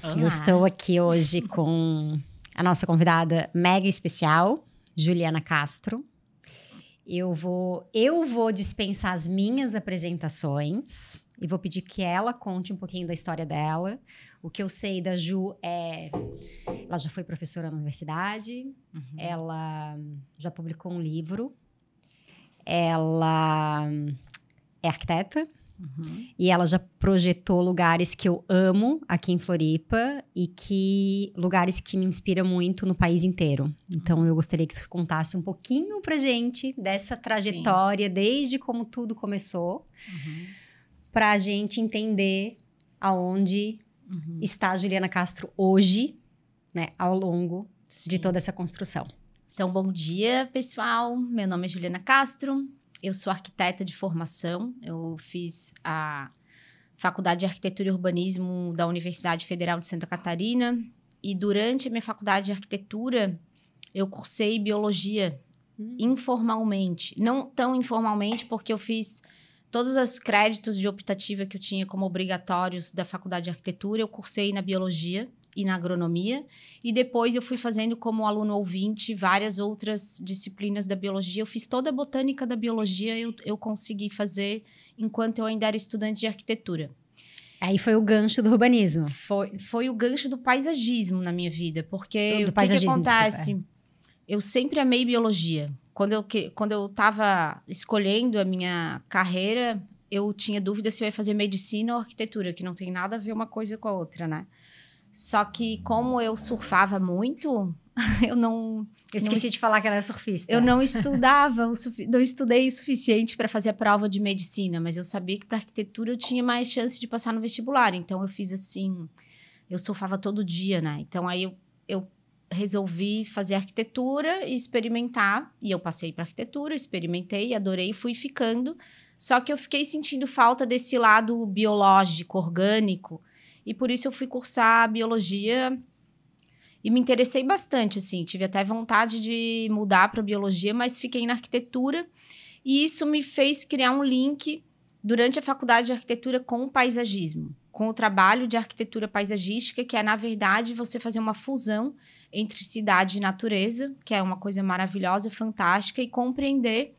Eu estou aqui hoje com a nossa convidada mega especial, Juliana Castro. Eu vou dispensar as minhas apresentações e vou pedir que ela conte um pouquinho da história dela. O que eu sei da Ju é... Ela já foi professora na universidade, ela já publicou um livro, ela é arquiteta, e ela já projetou lugares que eu amo aqui em Floripa e lugares que me inspiram muito no país inteiro. Então, eu gostaria que você contasse um pouquinho pra gente dessa trajetória, desde como tudo começou, pra gente entender aonde está a Juliana Castro hoje, né, ao longo de toda essa construção. Então, bom dia, pessoal. Meu nome é Juliana Castro. Eu sou arquiteta de formação. Eu fiz a Faculdade de Arquitetura e Urbanismo da Universidade Federal de Santa Catarina. E durante a minha faculdade de arquitetura, eu cursei biologia informalmente. Não tão informalmente, porque eu fiz todos os créditos de optativa que eu tinha como obrigatórios da Faculdade de Arquitetura. Eu cursei na biologia e na agronomia, e depois eu fui fazendo como aluno ouvinte várias outras disciplinas da biologia. Eu fiz toda a botânica da biologia, eu consegui fazer enquanto eu ainda era estudante de arquitetura. Aí foi o gancho do urbanismo. Foi o gancho do paisagismo na minha vida, porque do o que acontece? Desculpa. Eu sempre amei biologia. Quando eu estava escolhendo a minha carreira, eu tinha dúvida se eu ia fazer medicina ou arquitetura, que não tem nada a ver uma coisa com a outra, né? Só que como eu surfava muito, eu esqueci de falar que ela é surfista. Eu não estudava, não estudei o suficiente para fazer a prova de medicina, mas eu sabia que para arquitetura eu tinha mais chance de passar no vestibular. Então eu fiz assim, eu surfava todo dia, né? Então aí eu resolvi fazer arquitetura e experimentar, e eu passei para arquitetura, experimentei, adorei e fui ficando. Só que eu fiquei sentindo falta desse lado biológico, orgânico. E por isso eu fui cursar biologia e me interessei bastante, assim. Tive até vontade de mudar para biologia, mas fiquei na arquitetura. E isso me fez criar um link durante a faculdade de arquitetura com o paisagismo, com o trabalho de arquitetura paisagística, que é, na verdade, você fazer uma fusão entre cidade e natureza, que é uma coisa maravilhosa, fantástica, e compreender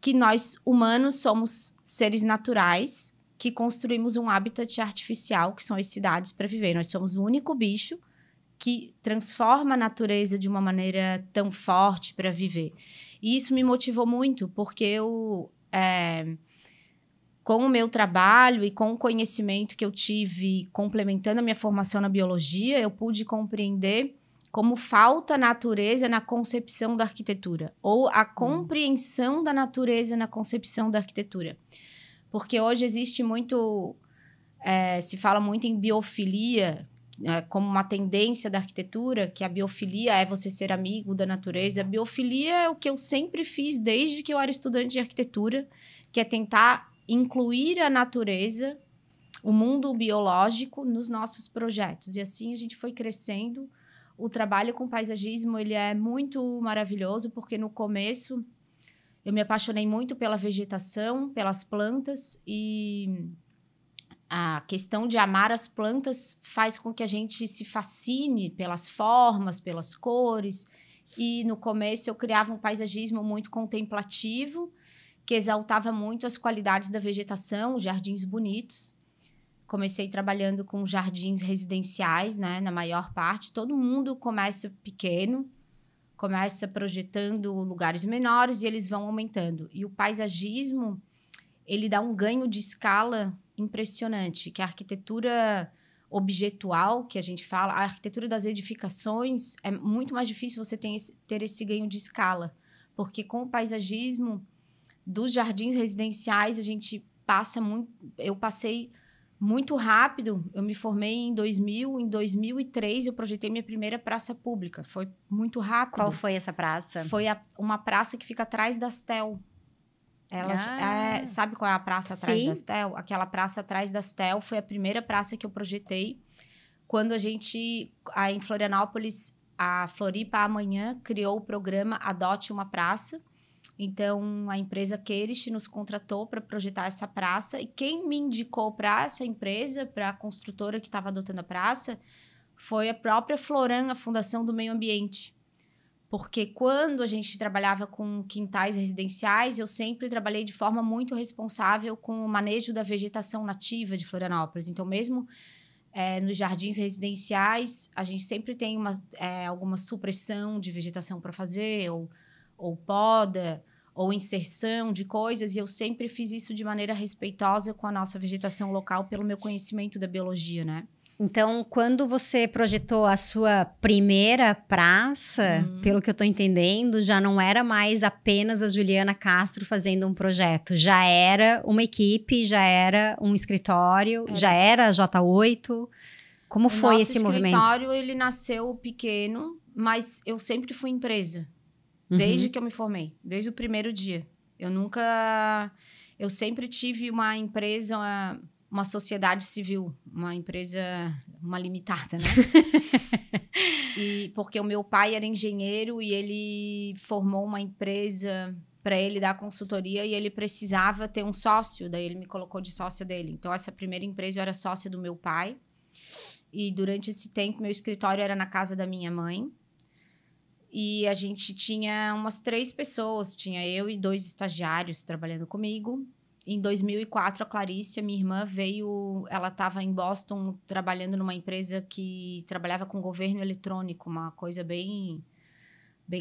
que nós, humanos, somos seres naturais, que construímos um habitat artificial, que são as cidades para viver. Nós somos o único bicho que transforma a natureza de uma maneira tão forte para viver. E isso me motivou muito, porque eu, com o meu trabalho e com o conhecimento que eu tive complementando a minha formação na biologia, eu pude compreender como falta natureza na concepção da arquitetura, ou a compreensão da natureza na concepção da arquitetura. Porque hoje existe muito, se fala muito em biofilia, como uma tendência da arquitetura, que a biofilia é você ser amigo da natureza. A biofilia é o que eu sempre fiz desde que eu era estudante de arquitetura, que é tentar incluir a natureza, o mundo biológico, nos nossos projetos. E assim a gente foi crescendo. O trabalho com paisagismo, ele é muito maravilhoso, porque no começo eu me apaixonei muito pela vegetação, pelas plantas, e a questão de amar as plantas faz com que a gente se fascine pelas formas, pelas cores. E no começo eu criava um paisagismo muito contemplativo, que exaltava muito as qualidades da vegetação, os jardins bonitos. Comecei trabalhando com jardins residenciais, né, na maior parte. Todo mundo começa pequeno, começa projetando lugares menores e eles vão aumentando. E o paisagismo, ele dá um ganho de escala impressionante, que a arquitetura objetual, que a gente fala, a arquitetura das edificações, é muito mais difícil você ter esse ganho de escala, porque com o paisagismo dos jardins residenciais, a gente passa muito... Eu passei muito rápido, eu me formei em 2000, em 2003 eu projetei minha primeira praça pública, foi muito rápido. Qual foi essa praça? Foi uma praça que fica atrás da Astel. Sabe qual é a praça atrás da Astel? Aquela praça atrás da Astel foi a primeira praça que eu projetei. Quando em Florianópolis, a Floripa Amanhã criou o programa Adote uma Praça. Então, a empresa Queirich nos contratou para projetar essa praça. E quem me indicou para essa empresa, para a construtora que estava adotando a praça, foi a própria Floran, a Fundação do Meio Ambiente. Porque quando a gente trabalhava com quintais residenciais, eu sempre trabalhei de forma muito responsável com o manejo da vegetação nativa de Florianópolis. Então, mesmo nos jardins residenciais, a gente sempre tem alguma supressão de vegetação para fazer, ou poda, ou inserção de coisas, e eu sempre fiz isso de maneira respeitosa com a nossa vegetação local, pelo meu conhecimento da biologia, né? Então, quando você projetou a sua primeira praça, pelo que eu tô entendendo, já não era mais apenas a Juliana Castro fazendo um projeto. Já era uma equipe, já era um escritório, já era a J8. Como foi esse movimento? O nosso escritório, ele nasceu pequeno, mas eu sempre fui empresa. Desde que eu me formei. Desde o primeiro dia. Eu sempre tive uma empresa... uma sociedade civil, uma empresa, uma limitada, né? Porque o meu pai era engenheiro e ele formou uma empresa para ele dar consultoria e ele precisava ter um sócio, daí ele me colocou de sócia dele. Então, essa primeira empresa eu era sócia do meu pai e durante esse tempo meu escritório era na casa da minha mãe e a gente tinha umas 3 pessoas, tinha eu e 2 estagiários trabalhando comigo. Em 2004, a Clarice, minha irmã, veio... Ela estava em Boston trabalhando numa empresa que trabalhava com governo eletrônico, uma coisa bem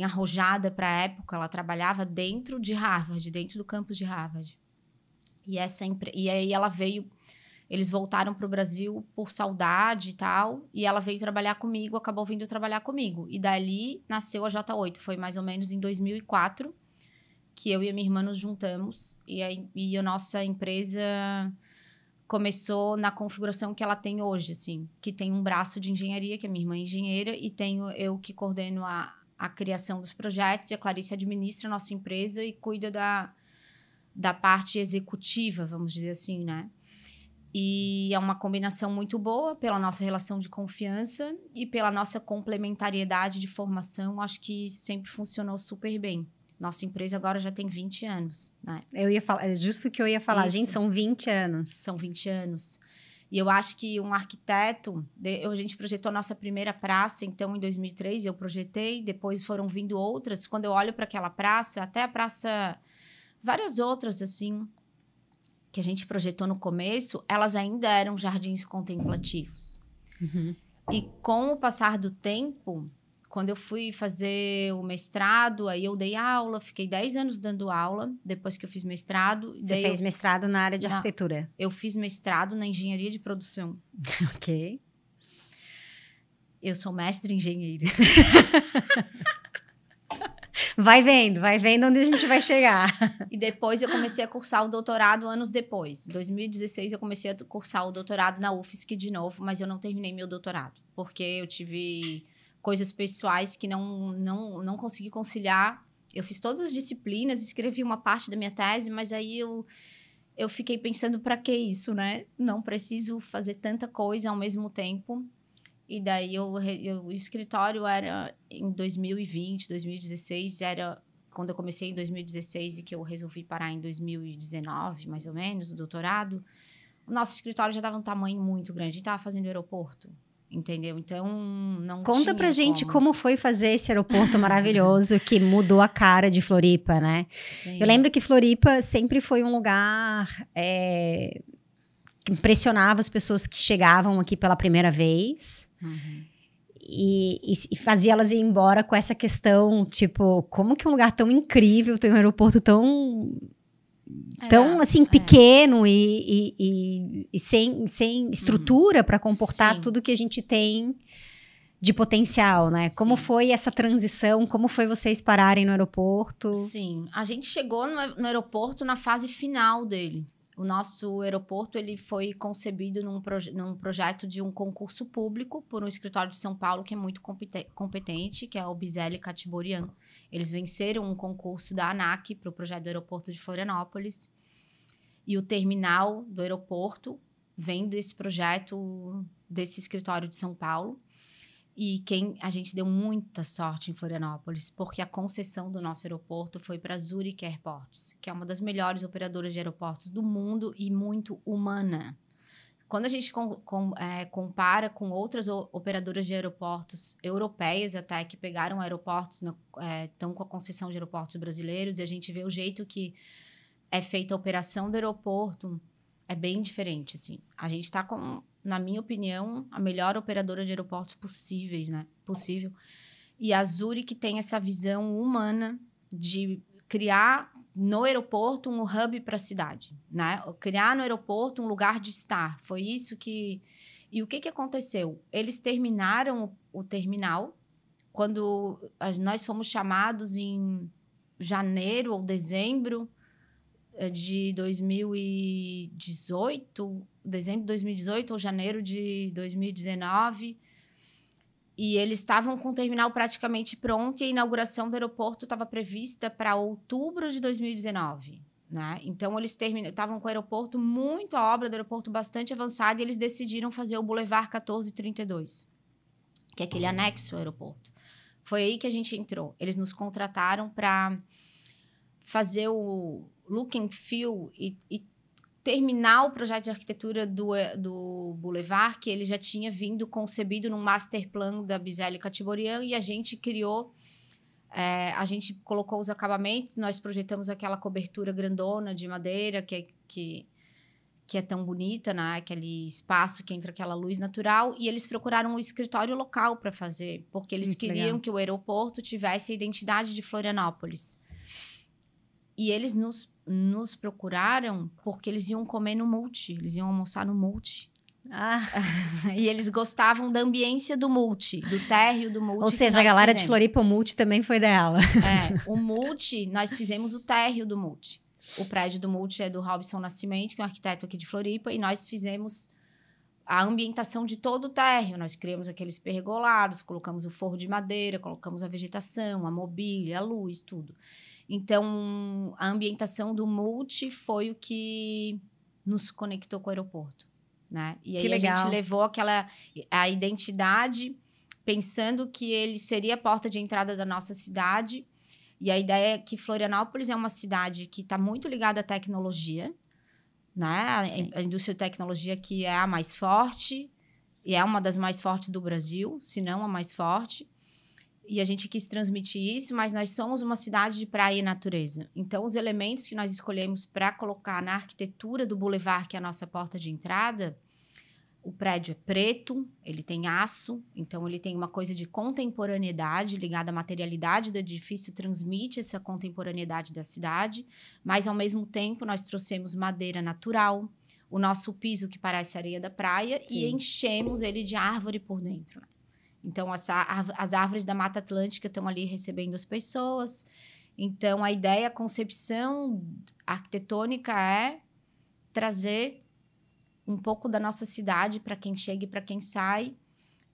arrojada para a época. Ela trabalhava dentro de Harvard, dentro do campus de Harvard. E aí ela veio... Eles voltaram para o Brasil por saudade e tal, e ela veio trabalhar comigo, acabou vindo trabalhar comigo. E dali nasceu a J8, foi mais ou menos em 2004... que eu e a minha irmã nos juntamos e a nossa empresa começou na configuração que ela tem hoje, assim, que tem um braço de engenharia, que a minha irmã é engenheira, e tenho eu que coordeno a criação dos projetos, e a Clarice administra a nossa empresa e cuida da parte executiva, vamos dizer assim, né? E é uma combinação muito boa pela nossa relação de confiança e pela nossa complementariedade de formação, acho que sempre funcionou super bem. Nossa empresa agora já tem 20 anos, né? Eu ia falar, é justo o que eu ia falar. Isso. Gente, são 20 anos. São 20 anos. E eu acho que um arquiteto... A gente projetou a nossa primeira praça, então, em 2003, eu projetei. Depois foram vindo outras. Quando eu olho para aquela praça, até a praça... Várias outras, assim, que a gente projetou no começo, elas ainda eram jardins contemplativos. E com o passar do tempo... Quando eu fui fazer o mestrado, aí eu dei aula, fiquei 10 anos dando aula, depois que eu fiz mestrado. Você fez mestrado na área de arquitetura? Eu fiz mestrado na engenharia de produção. Ok. Eu sou mestre engenheira. Vai vendo onde a gente vai chegar. E depois eu comecei a cursar o doutorado anos depois. Em 2016 eu comecei a cursar o doutorado na UFSC de novo, mas eu não terminei meu doutorado, porque eu tive... coisas pessoais que não consegui conciliar. Eu fiz todas as disciplinas, escrevi uma parte da minha tese, mas aí eu fiquei pensando, para que isso, né? Não preciso fazer tanta coisa ao mesmo tempo. E daí o escritório era em 2020, 2016, era quando eu comecei em 2016 e que eu resolvi parar em 2019, mais ou menos, o doutorado. O nosso escritório já estava um tamanho muito grande, a gente estava fazendo aeroporto. Entendeu? Então, não Conta pra gente como foi fazer esse aeroporto maravilhoso que mudou a cara de Floripa, né? Sim. Eu lembro que Floripa sempre foi um lugar que impressionava as pessoas que chegavam aqui pela primeira vez. E fazia elas ir embora com essa questão, tipo, como que um lugar tão incrível tem um aeroporto tão assim, pequeno e sem estrutura para comportar tudo que a gente tem de potencial, né? Sim. Como foi essa transição? Como foi vocês pararem no aeroporto? Sim, a gente chegou no aeroporto na fase final dele. O nosso aeroporto ele foi concebido num projeto de um concurso público por um escritório de São Paulo que é muito competente, que é o Bizelli Catiborian. Eles venceram um concurso da ANAC para o projeto do aeroporto de Florianópolis. E o terminal do aeroporto vem desse projeto, desse escritório de São Paulo. E a gente deu muita sorte em Florianópolis, porque a concessão do nosso aeroporto foi para a Zurich Airports, que é uma das melhores operadoras de aeroportos do mundo e muito humana. Quando a gente compara com outras operadoras de aeroportos europeias até, que pegaram aeroportos, estão com a concessão de aeroportos brasileiros, e a gente vê o jeito que é feita a operação do aeroporto, é bem diferente, assim. A gente está com, na minha opinião, a melhor operadora de aeroportos possível. E a Zurich tem essa visão humana de criar no aeroporto um hub para a cidade, né? Criar no aeroporto um lugar de estar. Foi isso que... E o que aconteceu? Eles terminaram o terminal quando nós fomos chamados em janeiro ou dezembro de 2018, dezembro de 2018 ou janeiro de 2019, e eles estavam com o terminal praticamente pronto, e a inauguração do aeroporto estava prevista para outubro de 2019, né? Então, eles estavam com o aeroporto, a obra do aeroporto bastante avançada, e eles decidiram fazer o Boulevard 1432, que é aquele anexo ao aeroporto. Foi aí que a gente entrou. Eles nos contrataram para fazer o look and feel e terminar o projeto de arquitetura do Boulevard, que ele já tinha vindo concebido num master plan da Biselli Chateaubriand, e a gente criou, a gente colocou os acabamentos, nós projetamos aquela cobertura grandona de madeira, que é tão bonita, né? Aquele espaço que entra aquela luz natural, e eles procuraram um escritório local para fazer, porque eles queriam que o aeroporto tivesse a identidade de Florianópolis. E eles nos procuraram porque eles iam comer no Multi, eles iam almoçar no Multi. E eles gostavam da ambiência do Multi, do térreo do Multi. Ou seja, a galera de Floripa, o Multi também foi dela. O Multi, nós fizemos o térreo do Multi. O prédio do Multi é do Robson Nascimento, que é um arquiteto aqui de Floripa, e nós fizemos a ambientação de todo o térreo. Nós criamos aqueles pergolados, colocamos o forro de madeira, colocamos a vegetação, a mobília, a luz, tudo. Então, a ambientação do Multi foi o que nos conectou com o aeroporto, né? E aí a gente levou a identidade, pensando que ele seria a porta de entrada da nossa cidade. E a ideia é que Florianópolis é uma cidade que está muito ligada à tecnologia, né? A indústria de tecnologia que é a mais forte, e é uma das mais fortes do Brasil, se não a mais forte. E a gente quis transmitir isso, mas nós somos uma cidade de praia e natureza. Então, os elementos que nós escolhemos para colocar na arquitetura do Boulevard, que é a nossa porta de entrada, o prédio é preto, ele tem aço, então ele tem uma coisa de contemporaneidade ligada à materialidade do edifício, transmite essa contemporaneidade da cidade, mas, ao mesmo tempo, nós trouxemos madeira natural, o nosso piso que parece areia da praia, e enchemos ele de árvore por dentro, né? Então, as árvores da Mata Atlântica estão ali recebendo as pessoas. Então, a ideia, a concepção arquitetônica é trazer um pouco da nossa cidade para quem chega e para quem sai.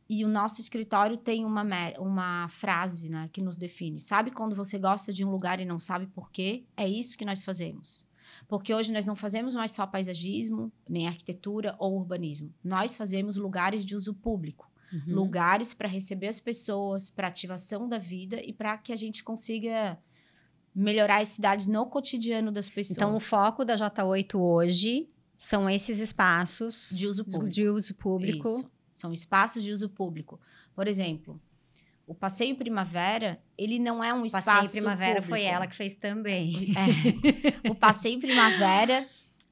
E o nosso escritório tem uma frase, né, que nos define. Sabe quando você gosta de um lugar e não sabe por quê? É isso que nós fazemos. Porque hoje nós não fazemos mais só paisagismo, nem arquitetura ou urbanismo. Nós fazemos lugares de uso público. Lugares para receber as pessoas, para ativação da vida e para que a gente consiga melhorar as cidades no cotidiano das pessoas. Então, o foco da J8 hoje são esses espaços de uso público. Isso. São espaços de uso público. Por exemplo, o Passeio Primavera, ele não é um espaço público. O Passeio Primavera foi ela que fez também. O Passeio Primavera,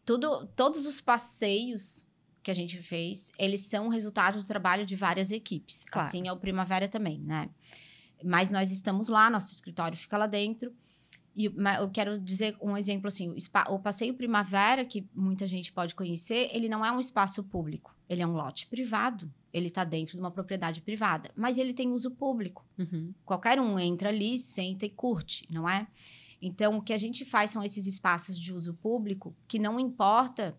todos os passeios que a gente fez, eles são resultado do trabalho de várias equipes. Claro. Assim é o Primavera também, né? Mas nós estamos lá, nosso escritório fica lá dentro. E eu quero dizer um exemplo assim, o Passeio Primavera, que muita gente pode conhecer, ele não é um espaço público, ele é um lote privado. Ele está dentro de uma propriedade privada, mas ele tem uso público. Qualquer um entra ali, senta e curte, não é? Então, o que a gente faz são esses espaços de uso público que não importa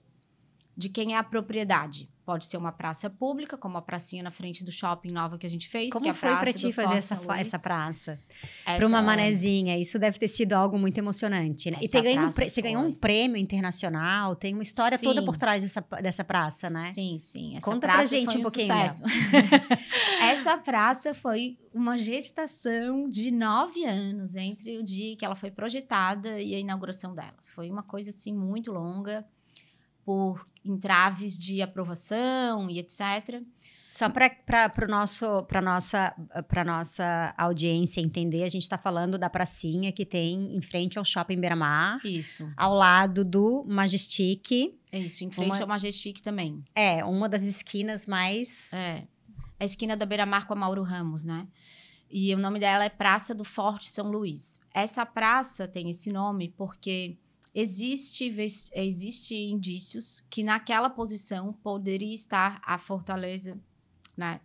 de quem é a propriedade. Pode ser uma praça pública, como a pracinha na frente do shopping nova que a gente fez. Como que é a foi praça pra ti do fazer Forte São essa Luís. praça? Essa Pra uma é- manezinha. Isso deve ter sido algo muito emocionante, né? E Essa você ganhou um foi. prêmio internacional, tem uma história toda Sim. por trás dessa praça, né? Sim, sim. Essa Conta pra praça gente foi um pouquinho sucesso. Essa praça foi uma gestação de 9 anos entre o dia que ela foi projetada e a inauguração dela. Foi uma coisa, assim, muito longa, por entraves de aprovação e etc. Só para nossa audiência entender, a gente está falando da pracinha que tem em frente ao Shopping Beira-Mar, Isso, ao lado do Majestic. isso. Em frente ao Majestic também. É, uma das esquinas mais... É. A esquina da Beira-Mar com a Mauro Ramos, né? E o nome dela é Praça do Forte São Luís. Essa praça tem esse nome porque existe indícios que naquela posição poderia estar a fortaleza, né?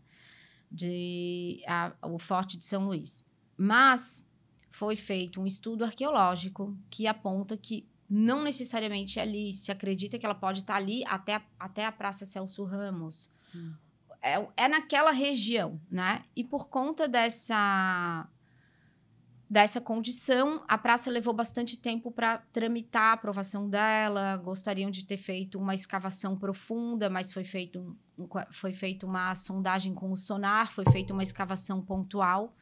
O Forte de São Luís. Mas foi feito um estudo arqueológico que aponta que não necessariamente ali, se acredita que ela pode estar ali até a Praça Celso Ramos. É naquela região, né? E por conta dessa condição, a praça levou bastante tempo para tramitar a aprovação dela. Gostariam de ter feito uma escavação profunda, mas foi feita uma sondagem com o sonar, foi feita uma escavação pontual.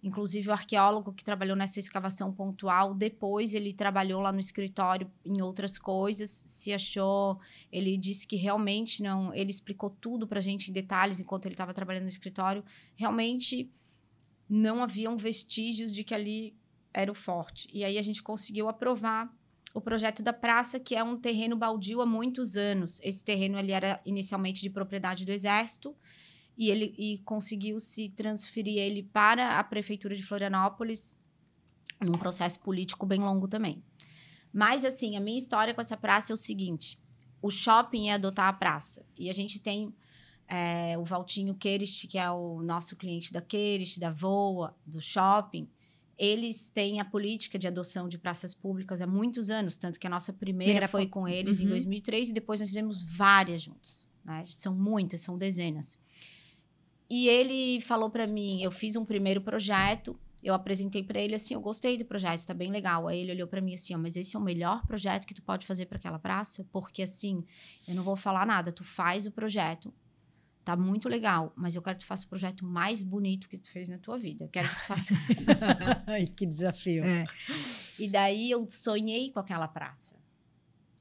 Inclusive, o arqueólogo que trabalhou nessa escavação pontual, depois ele trabalhou lá no escritório em outras coisas, se achou... Ele disse que realmente não... Ele explicou tudo pra gente em detalhes enquanto ele estava trabalhando no escritório. Realmente não haviam vestígios de que ali era o forte. E aí a gente conseguiu aprovar o projeto da praça, que é um terreno baldio há muitos anos. Esse terreno ali era inicialmente de propriedade do Exército, e conseguiu-se transferir ele para a Prefeitura de Florianópolis, num processo político bem longo também. Mas, assim, a minha história com essa praça é o seguinte: o shopping ia adotar a praça, e a gente tem o Valtinho Queirich, que é o nosso cliente da Queirich, da Voa, do shopping. Eles têm a política de adoção de praças públicas há muitos anos, tanto que a nossa primeira foi com eles em 2003, e depois nós fizemos várias juntos, né? São muitas, são dezenas. E ele falou para mim, eu fiz um primeiro projeto, eu apresentei para ele assim, eu gostei do projeto, tá bem legal. Aí ele olhou para mim assim, mas esse é o melhor projeto que tu pode fazer para aquela praça? Porque assim, eu não vou falar nada, tu faz o projeto, tá muito legal, mas eu quero que tu faça o projeto mais bonito que tu fez na tua vida. Eu quero que tu faça... Ai, que desafio. E daí eu sonhei com aquela praça.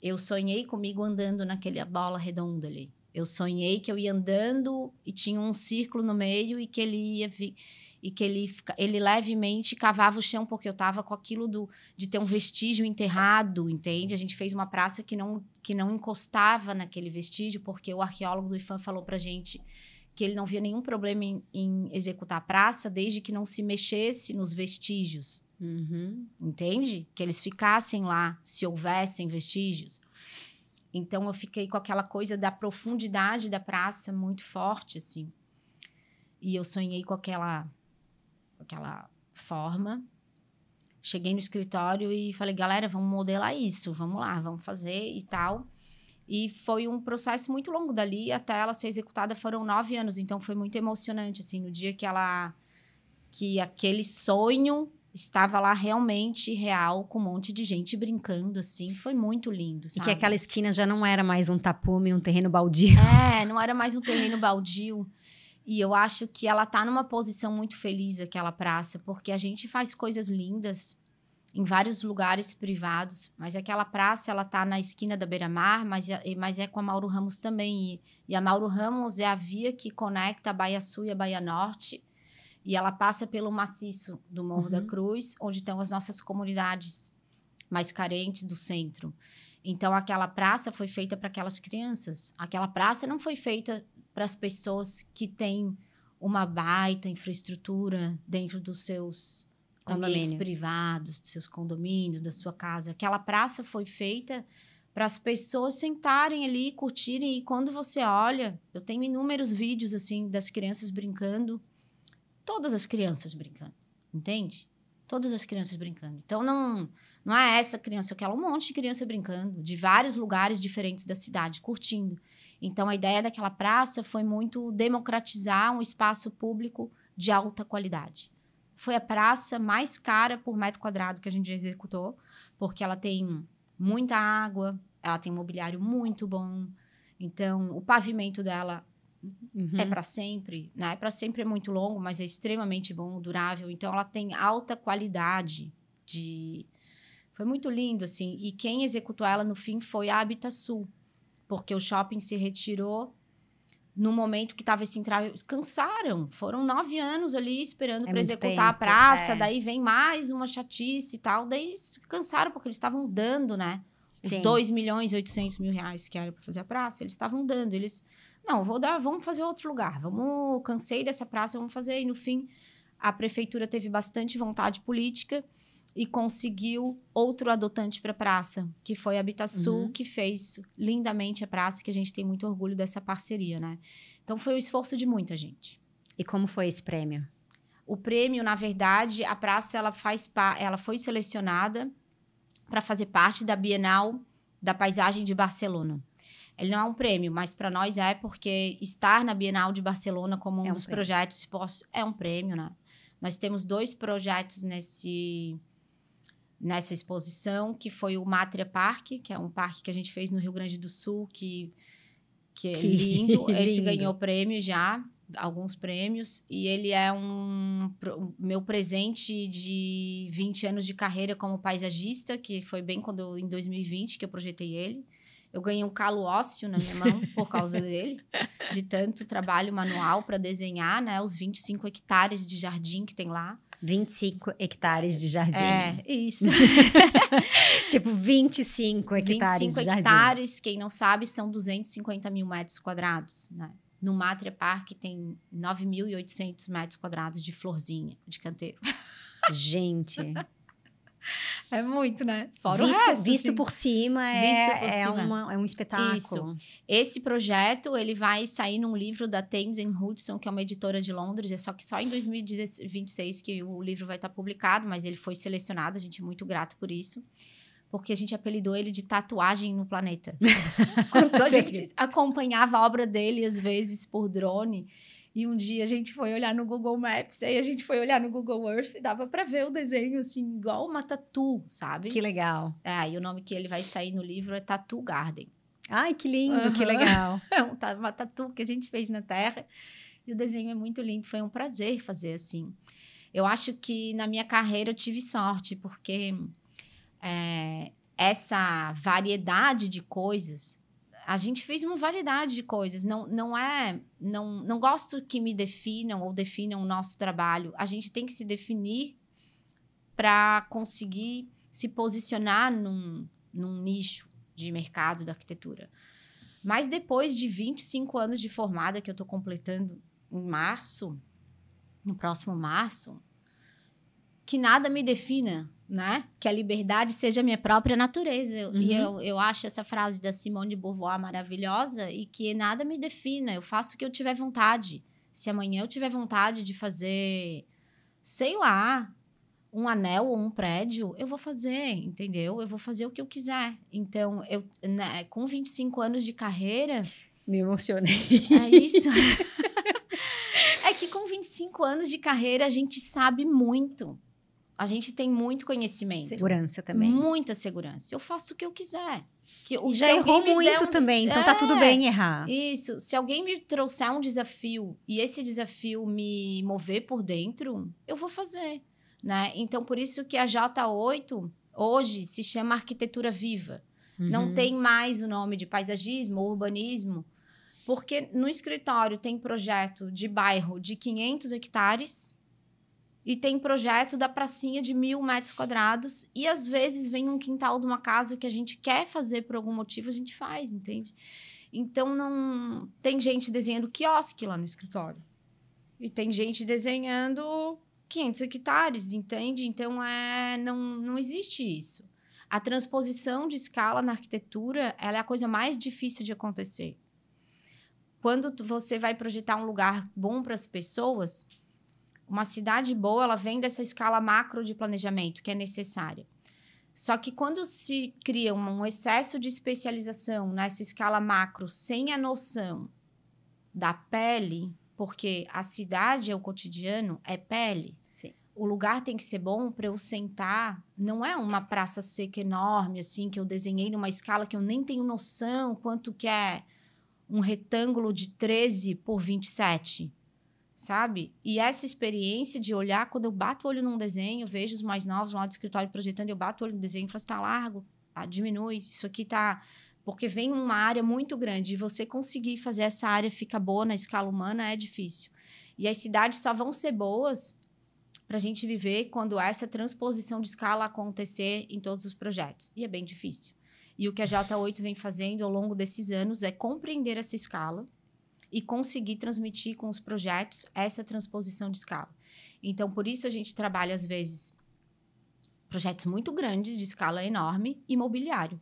Eu sonhei comigo andando naquela bola redonda ali. Eu sonhei que eu ia andando e tinha um círculo no meio e que ele ia e que ele levemente cavava o chão, porque eu tava com aquilo de ter um vestígio enterrado, entende? A gente fez uma praça que não encostava naquele vestígio, porque o arqueólogo do IFAM falou pra gente que ele não via nenhum problema em executar a praça, desde que não se mexesse nos vestígios, entende? Que eles ficassem lá, se houvessem vestígios. Então, eu fiquei com aquela coisa da profundidade da praça muito forte, assim. E eu sonhei com aquela forma. Cheguei no escritório e falei, galera, vamos modelar isso, vamos lá, vamos fazer e tal. E foi um processo muito longo dali, até ela ser executada foram 9 anos. Então, foi muito emocionante, assim, no dia que aquele sonho estava lá realmente real, com um monte de gente brincando, assim. Foi muito lindo, sabe? E que aquela esquina já não era mais um tapume, um terreno baldio. Não era mais um terreno baldio. E eu acho que ela tá numa posição muito feliz, aquela praça, porque a gente faz coisas lindas em vários lugares privados, mas aquela praça, ela tá na esquina da Beira-Mar, mas é com a Mauro Ramos também. E a Mauro Ramos é a via que conecta a Baía Sul e a Baía Norte. E ela passa pelo maciço do Morro da Cruz, onde estão as nossas comunidades mais carentes do centro. Então, aquela praça foi feita para aquelas crianças. Aquela praça não foi feita para as pessoas que têm uma baita infraestrutura dentro dos seus ambientes privados, dos seus condomínios, da sua casa. Aquela praça foi feita para as pessoas sentarem ali, curtirem. E quando você olha, eu tenho inúmeros vídeos assim das crianças brincando. Todas as crianças brincando, entende? Todas as crianças brincando. Então, não é essa criança, eu quero um monte de criança brincando, de vários lugares diferentes da cidade, curtindo. Então, a ideia daquela praça foi muito democratizar um espaço público de alta qualidade. Foi a praça mais cara por metro quadrado que a gente já executou, porque ela tem muita água, ela tem mobiliário muito bom. Então, o pavimento dela é para sempre, né? Para sempre é muito longo, mas é extremamente bom, durável. Então, ela tem alta qualidade de... Foi muito lindo, assim. E quem executou ela no fim foi a Habitasul, porque o shopping se retirou no momento que estava esse entrave. Cansaram. Foram 9 anos ali esperando para executar a praça. Daí vem mais uma chatice e tal. Daí cansaram, porque eles estavam dando, né? Os 2.800.000 reais que era para fazer a praça, eles estavam dando. Eles... Não, vamos fazer outro lugar. Cansei dessa praça, vamos fazer. E no fim, a prefeitura teve bastante vontade política e conseguiu outro adotante para a praça, que foi a Habitasul, que fez lindamente a praça, que a gente tem muito orgulho dessa parceria, né? Então, foi o esforço de muita gente. E como foi esse prêmio? O prêmio, na verdade, a praça, ela foi selecionada para fazer parte da Bienal da Paisagem de Barcelona. Ele não é um prêmio, mas para nós é, porque estar na Bienal de Barcelona como um dos projetos é um prêmio, né? Nós temos 2 projetos nessa exposição, que foi o Mátria Parque, que é um parque que a gente fez no Rio Grande do Sul, que é lindo. Esse ganhou prêmio já, alguns prêmios, e ele é meu presente de 20 anos de carreira como paisagista, que foi bem em 2020 que eu projetei ele. Eu ganhei um calo ósseo na minha mão por causa dele, de tanto trabalho manual para desenhar, né, os 25 hectares de jardim que tem lá. 25 hectares de jardim. É, isso. Tipo, 25 hectares 25 de jardim. hectares, quem não sabe, são 250.000 metros quadrados, né? No Mátria Parque tem 9.800 metros quadrados de florzinha, de canteiro. Gente... É muito, né? Fora o resto, visto assim. por cima, é um espetáculo. Isso. Esse projeto, ele vai sair num livro da Thames Hudson, que é uma editora de Londres. É só em 2026 que o livro vai estar publicado, mas ele foi selecionado. A gente é muito grato por isso. Porque a gente apelidou ele de tatuagem no planeta. Quando a gente acompanhava a obra dele, às vezes, por drone... E um dia a gente foi olhar no Google Maps, aí a gente foi olhar no Google Earth e dava pra ver o desenho, assim, igual uma tatu, sabe? Que legal. E o nome que ele vai sair no livro é Tattoo Garden. Ai, que lindo, que legal. É uma tatu que a gente fez na Terra. E o desenho é muito lindo, foi um prazer fazer assim. Eu acho que na minha carreira eu tive sorte, porque essa variedade de coisas... A gente fez uma variedade de coisas. Não gosto que me definam ou definam o nosso trabalho. A gente tem que se definir para conseguir se posicionar num nicho de mercado da arquitetura. Mas depois de 25 anos de formada, que eu estou completando no próximo março, que nada me defina, né? Que a liberdade seja a minha própria natureza. E eu acho essa frase da Simone de Beauvoir maravilhosa, e que nada me defina. Eu faço o que eu tiver vontade. Se amanhã eu tiver vontade de fazer, sei lá, um anel ou um prédio, eu vou fazer, entendeu? Eu vou fazer o que eu quiser. Então, com 25 anos de carreira... Me emocionei. É isso. É que com 25 anos de carreira, a gente sabe muito. A gente tem muito conhecimento. Segurança também. Muita segurança. Eu faço o que eu quiser. E já errou muito também, então tá tudo bem errar. Isso. Se alguém me trouxer um desafio e esse desafio me mover por dentro, eu vou fazer, né? Então, por isso que a J8 hoje se chama Arquitetura Viva. Não tem mais o nome de paisagismo ou urbanismo, porque no escritório tem projeto de bairro de 500 hectares... E tem projeto da pracinha de 1.000 metros quadrados. E, às vezes, vem um quintal de uma casa que a gente quer fazer por algum motivo, a gente faz, entende? Então, não... Tem gente desenhando quiosque lá no escritório. E tem gente desenhando 500 hectares, entende? Então, não existe isso. A transposição de escala na arquitetura, ela é a coisa mais difícil de acontecer. Quando você vai projetar um lugar bom para as pessoas... Uma cidade boa, ela vem dessa escala macro de planejamento que é necessária. Só que quando se cria um excesso de especialização nessa escala macro, sem a noção da pele, porque a cidade é o cotidiano, é pele. Sim. O lugar tem que ser bom para eu sentar. Não é uma praça seca enorme, assim, que eu desenhei numa escala que eu nem tenho noção quanto que é um retângulo de 13 por 27, sabe? E essa experiência de olhar, quando eu bato o olho num desenho, vejo os mais novos lá do escritório projetando, eu bato o olho no desenho e falo assim, tá largo, diminui, isso aqui tá... Porque vem uma área muito grande e você conseguir fazer essa área ficar boa na escala humana é difícil. E as cidades só vão ser boas para a gente viver quando essa transposição de escala acontecer em todos os projetos. E é bem difícil. E o que a J8 vem fazendo ao longo desses anos é compreender essa escala e conseguir transmitir com os projetos essa transposição de escala. Então, por isso a gente trabalha, às vezes, projetos muito grandes, de escala enorme, imobiliário.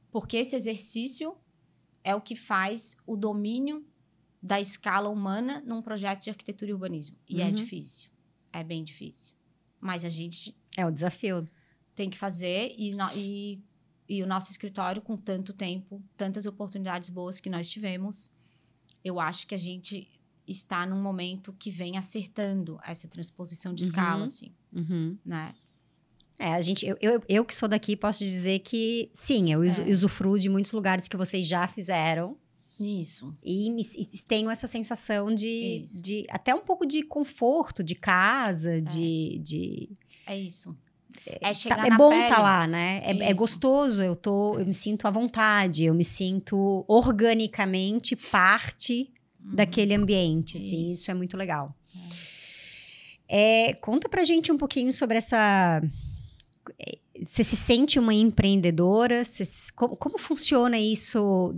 Porque esse exercício é o que faz o domínio da escala humana num projeto de arquitetura e urbanismo. E é difícil. É bem difícil. Mas a gente... É o desafio. Tem que fazer e o nosso escritório, com tanto tempo, tantas oportunidades boas que nós tivemos, eu acho que a gente está num momento que vem acertando essa transposição de escala, assim, né? Eu que sou daqui posso dizer que, sim, eu usufruo de muitos lugares que vocês já fizeram. Isso. E tenho essa sensação de até um pouco de conforto, de casa, É isso. É chegar é na bom pele. estar lá, né? É gostoso, eu me sinto à vontade, eu me sinto organicamente parte daquele ambiente, assim, isso é muito legal. Conta pra gente um pouquinho sobre essa... Você se sente uma empreendedora? Como funciona isso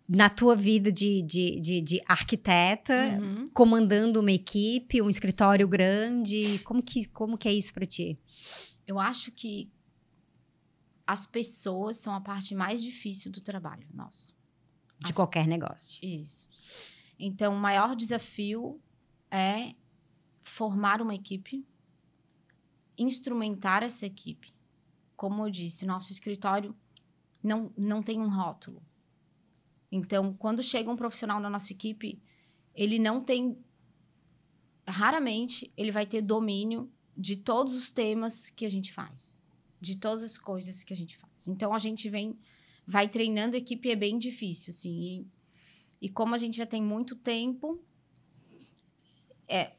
na tua vida de arquiteta, comandando uma equipe, um escritório grande? Como que é isso para ti? Eu acho que as pessoas são a parte mais difícil do trabalho nosso. De qualquer negócio. Isso. Então, o maior desafio é formar uma equipe, instrumentar essa equipe. Como eu disse, nosso escritório não tem um rótulo. Então, quando chega um profissional na nossa equipe, ele não tem... Raramente, ele vai ter domínio de todos os temas que a gente faz. De todas as coisas que a gente faz. Então, a gente vai treinando a equipe, é bem difícil, assim. E como a gente já tem muito tempo...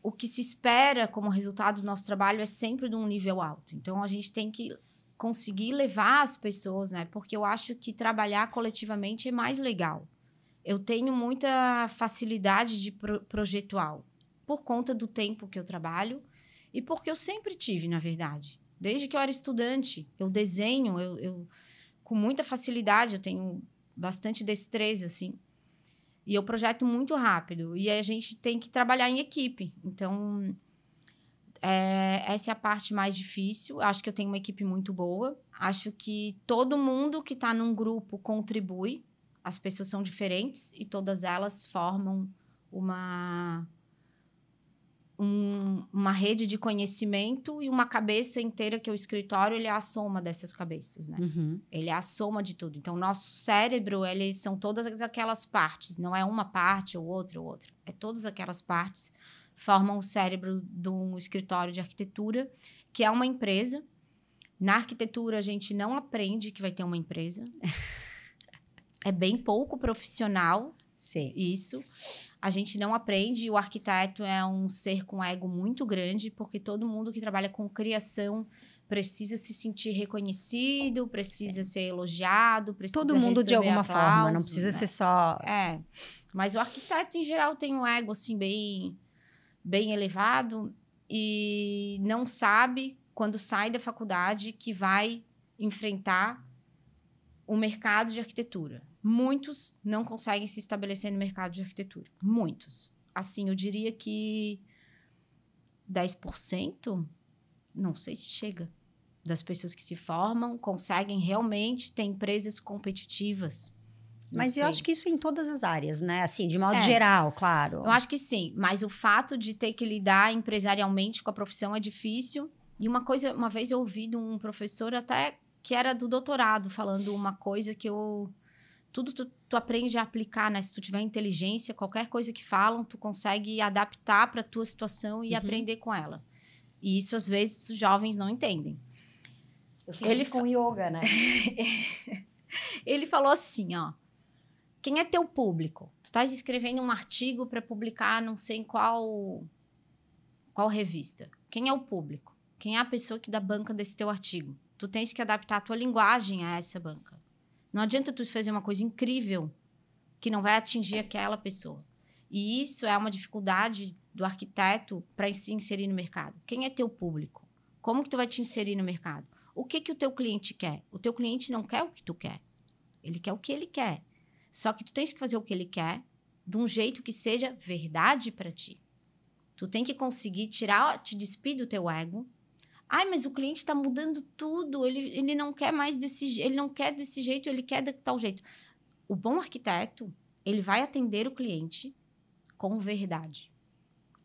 o que se espera como resultado do nosso trabalho é sempre de um nível alto. Então, a gente tem que conseguir levar as pessoas, né? Porque eu acho que trabalhar coletivamente é mais legal. Eu tenho muita facilidade de projetual por conta do tempo que eu trabalho e porque eu sempre tive, na verdade. Desde que eu era estudante, eu desenho, eu com muita facilidade, eu tenho bastante destreza, assim. E eu projeto muito rápido. E a gente tem que trabalhar em equipe. Então, essa é a parte mais difícil. Acho que eu tenho uma equipe muito boa. Acho que todo mundo que está num grupo contribui. As pessoas são diferentes e todas elas formam uma rede de conhecimento e uma cabeça inteira, que é o escritório, ele é a soma dessas cabeças, né? Ele é a soma de tudo. Então, o nosso cérebro, são todas aquelas partes. Não é uma parte ou outra. É todas aquelas partes formam o cérebro de um escritório de arquitetura, que é uma empresa. Na arquitetura, a gente não aprende que vai ter uma empresa. É bem pouco profissional. Sim. Isso. A gente não aprende. O arquiteto é um ser com ego muito grande, porque todo mundo que trabalha com criação precisa se sentir reconhecido, precisa ser elogiado, precisa todo mundo de alguma aplausos, forma, não precisa ser só... Mas o arquiteto, em geral, tem um ego, assim, bem elevado e não sabe, quando sai da faculdade, que vai enfrentar o mercado de arquitetura. Muitos não conseguem se estabelecer no mercado de arquitetura. Muitos. Assim, eu diria que 10%, não sei se chega, das pessoas que se formam conseguem realmente ter empresas competitivas Mas eu acho que isso é em todas as áreas, né? Assim, de modo geral, claro. Eu acho que sim, mas o fato de ter que lidar empresarialmente com a profissão é difícil. E uma vez eu ouvi de um professor até que era do doutorado, falando uma coisa que tudo tu aprende a aplicar, né? Se tu tiver inteligência, qualquer coisa que falam, tu consegue adaptar para tua situação e aprender com ela. E isso, às vezes, os jovens não entendem. Eu fiz isso com yoga, né? Ele falou assim, ó. Quem é teu público? Tu estás escrevendo um artigo para publicar não sei em qual revista. Quem é o público? Quem é a pessoa que dá banca desse teu artigo? Tu tens que adaptar a tua linguagem a essa banca. Não adianta tu fazer uma coisa incrível que não vai atingir aquela pessoa. E isso é uma dificuldade do arquiteto para se inserir no mercado. Quem é teu público? Como que tu vai te inserir no mercado? O que o teu cliente quer? O teu cliente não quer o que tu quer. Ele quer o que ele quer. Só que tu tens que fazer o que ele quer de um jeito que seja verdade para ti. Tu tem que conseguir te despir do teu ego. Ai, mas o cliente está mudando tudo. Ele não quer mais desse jeito. Ele não quer desse jeito, ele quer de tal jeito. O bom arquiteto, ele vai atender o cliente com verdade.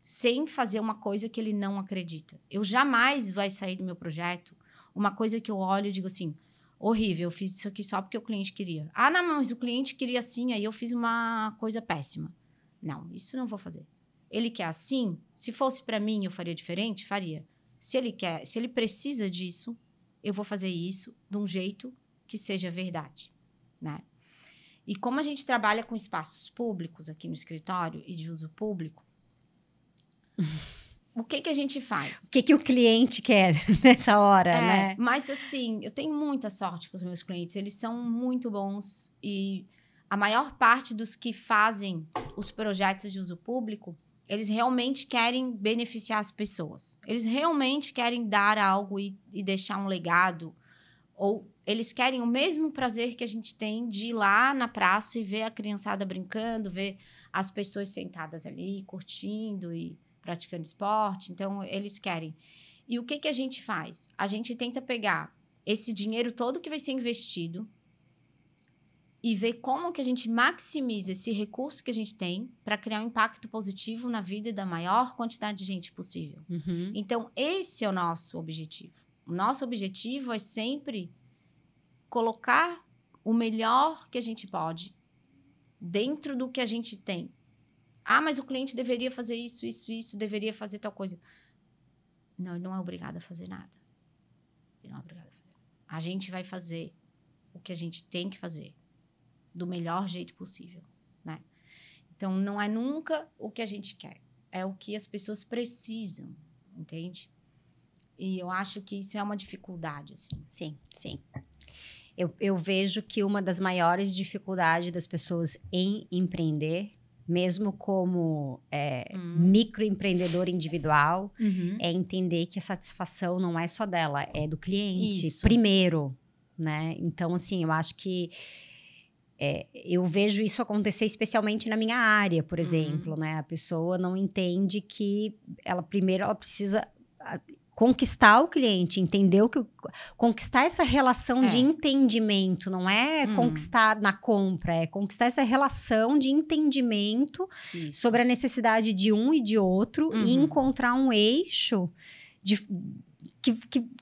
Sem fazer uma coisa que ele não acredita. Eu jamais vai sair do meu projeto uma coisa que eu olho e digo assim... Horrível, eu fiz isso aqui só porque o cliente queria. Ah, não, mas o cliente queria assim, aí eu fiz uma coisa péssima. Não, isso não vou fazer. Ele quer assim? Se fosse para mim, eu faria diferente? Faria. Se ele precisa disso, eu vou fazer isso de um jeito que seja verdade, né? E como a gente trabalha com espaços públicos aqui no escritório e de uso público, o que a gente faz? O que o cliente quer nessa hora, né? Mas assim, eu tenho muita sorte com os meus clientes. Eles são muito bons e a maior parte dos que fazem os projetos de uso público, eles realmente querem beneficiar as pessoas. Eles realmente querem dar algo e deixar um legado. Ou eles querem o mesmo prazer que a gente tem de ir lá na praça e ver a criançada brincando, ver as pessoas sentadas ali, curtindo e praticando esporte. Então, eles querem. E o que a gente faz? A gente tenta pegar esse dinheiro todo que vai ser investido e ver como que a gente maximiza esse recurso que a gente tem para criar um impacto positivo na vida da maior quantidade de gente possível. Uhum. Então, esse é o nosso objetivo. O nosso objetivo é sempre colocar o melhor que a gente pode dentro do que a gente tem. Ah, mas o cliente deveria fazer isso, deveria fazer tal coisa. Não, ele não é obrigado a fazer nada. Ele não é obrigado a fazer. A gente vai fazer o que a gente tem que fazer do melhor jeito possível, né? Então, não é nunca o que a gente quer. É o que as pessoas precisam, entende? E eu acho que isso é uma dificuldade, assim. Sim, sim. Eu vejo que uma das maiores dificuldades das pessoas em empreender, mesmo como microempreendedor individual, é entender que a satisfação não é só dela, é do cliente primeiro, né? Então, assim, eu acho que eu vejo isso acontecer especialmente na minha área, por exemplo, né? A pessoa não entende que ela precisa conquistar o cliente, entender conquistar essa relação de entendimento, não é conquistar na compra, é conquistar essa relação de entendimento sobre a necessidade de um e de outro e encontrar um eixo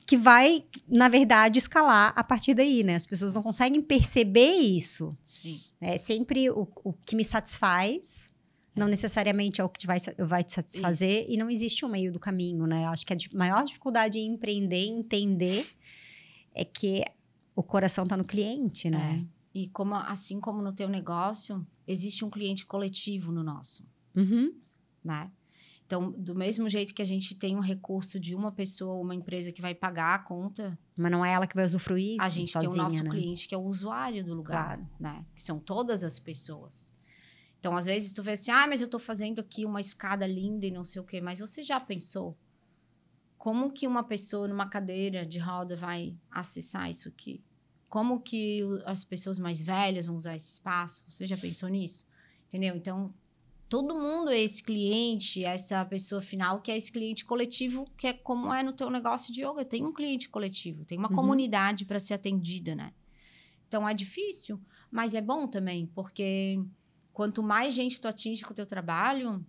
que vai, na verdade, escalar a partir daí, né? As pessoas não conseguem perceber isso. Sim. É sempre o que me satisfaz, não necessariamente é o que vai te satisfazer, e não existe um meio do caminho, né? Eu acho que a maior dificuldade em empreender, entender, é que o coração tá no cliente, né? E assim como no teu negócio, existe um cliente coletivo no nosso, né? Então, do mesmo jeito que a gente tem um recurso de uma pessoa, uma empresa que vai pagar a conta... Mas não é ela que vai usufruir a gente sozinha, tem o nosso né? cliente, que é o usuário do lugar, né? Que são todas as pessoas. Então, às vezes, tu vê assim, mas eu tô fazendo aqui uma escada linda e não sei o quê. Mas você já pensou como que uma pessoa numa cadeira de roda vai acessar isso aqui? Como que as pessoas mais velhas vão usar esse espaço? Você já pensou nisso? Entendeu? Então, todo mundo é esse cliente, essa pessoa final, que é esse cliente coletivo, que é como é no teu negócio de yoga. Tem um cliente coletivo, tem uma comunidade para ser atendida, né? Então, é difícil, mas é bom também, porque quanto mais gente tu atinge com o teu trabalho,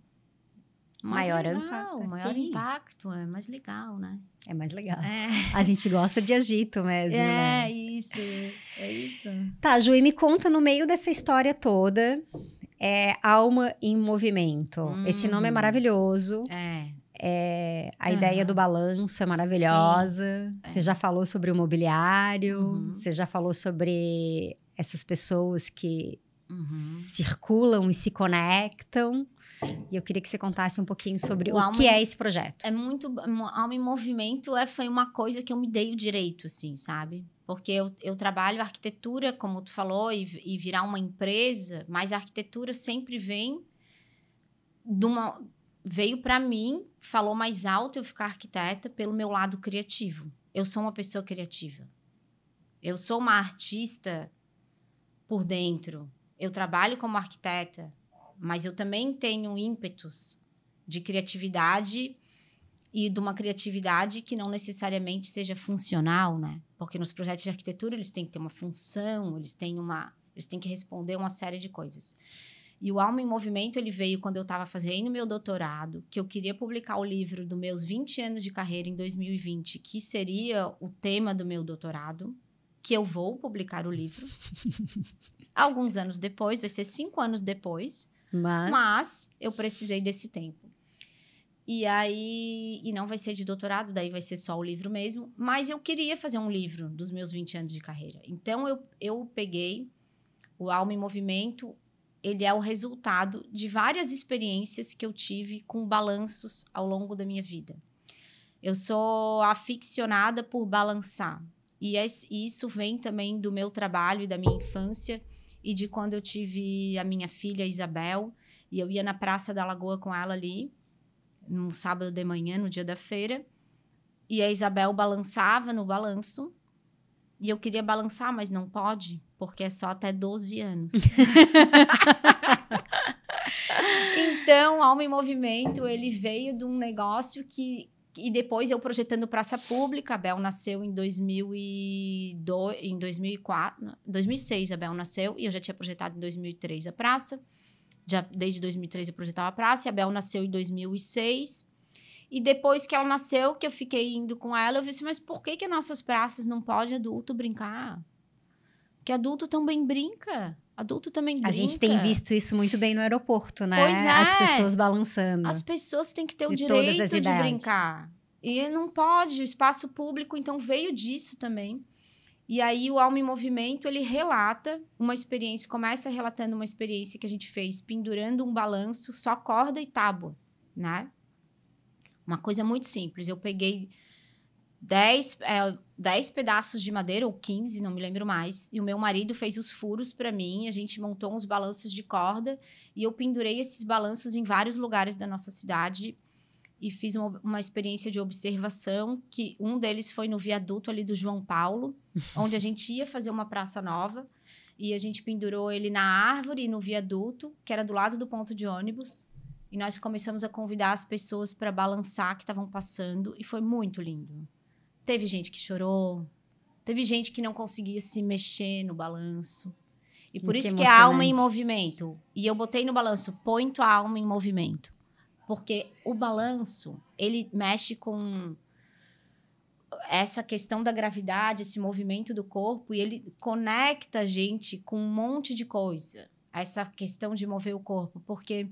mais Maior legal, impacto, maior sim. impacto, é mais legal, né? É mais legal. É, A gente gosta de agito mesmo, né? isso, é isso. Tá, Ju, e me conta no meio dessa história toda, Alma em Movimento. Esse nome é maravilhoso. A ideia do balanço é maravilhosa. Você já falou sobre o mobiliário, você já falou sobre essas pessoas que circulam e se conectam. E eu queria que você contasse um pouquinho sobre o que é esse projeto. Alma em Movimento foi uma coisa que eu me dei o direito, assim, sabe? Porque eu trabalho arquitetura, como tu falou, e virar uma empresa, mas a arquitetura sempre veio para mim, falou mais alto eu ficar arquiteta pelo meu lado criativo. Eu sou uma pessoa criativa. Eu sou uma artista por dentro. Eu trabalho como arquiteta, mas eu também tenho ímpetos de criatividade e de uma criatividade que não necessariamente seja funcional, né? Porque nos projetos de arquitetura eles têm que ter uma função, eles têm que responder uma série de coisas. E o Alma em Movimento, ele veio quando eu estava fazendo meu doutorado, que eu queria publicar o livro dos meus 20 anos de carreira em 2020, que seria o tema do meu doutorado, que eu vou publicar o livro. Alguns anos depois, vai ser 5 anos depois, mas eu precisei desse tempo. E não vai ser de doutorado, daí vai ser só o livro mesmo, mas eu queria fazer um livro dos meus 20 anos de carreira. Então, eu peguei o Alma em Movimento. Ele é o resultado de várias experiências que eu tive com balanços ao longo da minha vida. Eu sou aficionada por balançar. E isso vem também do meu trabalho e da minha infância e de quando eu tive a minha filha Isabel. E eu ia na Praça da Lagoa com ela ali, num sábado de manhã, no dia da feira. E a Isabel balançava no balanço. E eu queria balançar, mas não pode, porque é só até 12 anos. Então, Alma em Movimento, ele veio de um negócio que... E depois eu projetando praça pública, a Bel nasceu em 2006 a Bel nasceu, e eu já tinha projetado em 2003 a praça. Desde 2003 eu projetava a praça, e a Bel nasceu em 2006. E depois que ela nasceu, que eu fiquei indo com ela, eu disse, mas por que nossas praças não podem adulto brincar? Porque adulto também brinca. Adulto também brinca. A gente tem visto isso muito bem no aeroporto, né? Pois é. As pessoas balançando. As pessoas têm que ter o de todas as direito de idades. brincar. E não pode, o espaço público, então, veio disso também. E aí, o Alma em Movimento, ele relata uma experiência, começa relatando uma experiência que a gente fez pendurando um balanço, só corda e tábua, né? Uma coisa muito simples. Eu peguei 10 pedaços de madeira, ou 15, não me lembro mais. E o meu marido fez os furos para mim. A gente montou uns balanços de corda. E eu pendurei esses balanços em vários lugares da nossa cidade. E fiz uma experiência de observação. Que um deles foi no viaduto ali do João Paulo. Onde a gente ia fazer uma praça nova. E a gente pendurou ele na árvore e no viaduto. Que era do lado do ponto de ônibus. E nós começamos a convidar as pessoas para balançar que estavam passando. E foi muito lindo. Teve gente que chorou. Teve gente que não conseguia se mexer no balanço. E por isso que é Alma em Movimento. E eu botei no balanço, põe tua alma em movimento. Porque o balanço, ele mexe com essa questão da gravidade, esse movimento do corpo. E ele conecta a gente com um monte de coisa. Essa questão de mover o corpo. Porque...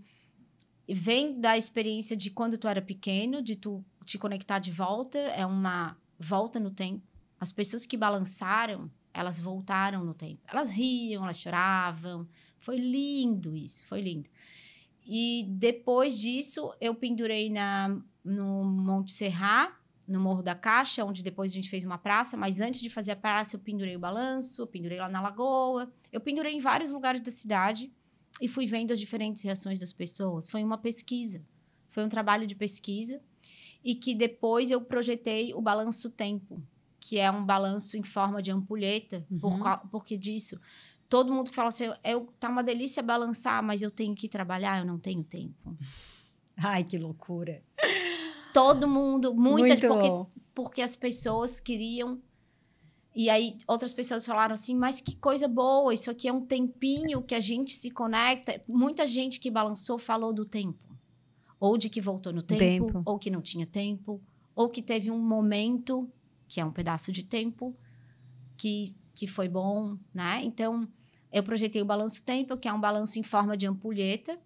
vem da experiência de quando tu era pequeno, de tu te conectar de volta, é uma volta no tempo. As pessoas que balançaram, elas voltaram no tempo. Elas riam, elas choravam. Foi lindo isso, foi lindo. E depois disso, eu pendurei no Monte Serra, no Morro da Caixa, onde depois a gente fez uma praça, mas antes de fazer a praça, eu pendurei o balanço, eu pendurei lá na Lagoa, eu pendurei em vários lugares da cidade, e fui vendo as diferentes reações das pessoas. Foi uma pesquisa. Foi um trabalho de pesquisa. E que depois eu projetei o balanço tempo, que é um balanço em forma de ampulheta. Porque disso, todo mundo que fala assim, tá uma delícia balançar, mas eu tenho que trabalhar, eu não tenho tempo. Ai, que loucura. Todo mundo, porque as pessoas queriam E aí, outras pessoas falaram assim, mas que coisa boa, isso aqui é um tempinho que a gente se conecta. Muita gente que balançou falou do tempo. Ou de que voltou no tempo, ou que não tinha tempo, ou que teve um momento, que é um pedaço de tempo, que foi bom, né? Então, eu projetei o balanço tempo, que é um balanço em forma de ampulheta,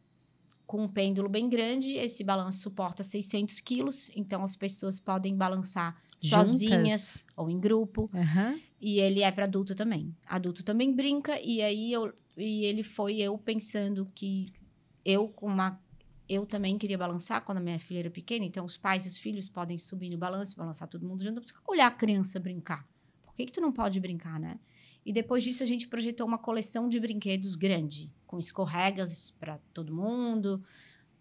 com um pêndulo bem grande. Esse balanço suporta 600 quilos, então as pessoas podem balançar sozinhas ou em grupo. E ele é para adulto também. Adulto também brinca, e aí eu pensando que eu também queria balançar quando a minha filha era pequena, então os pais e os filhos podem subir no balanço, balançar todo mundo junto, não precisa olhar a criança brincar. Por que tu não pode brincar, né? E depois disso, a gente projetou uma coleção de brinquedos grande, com escorregas para todo mundo.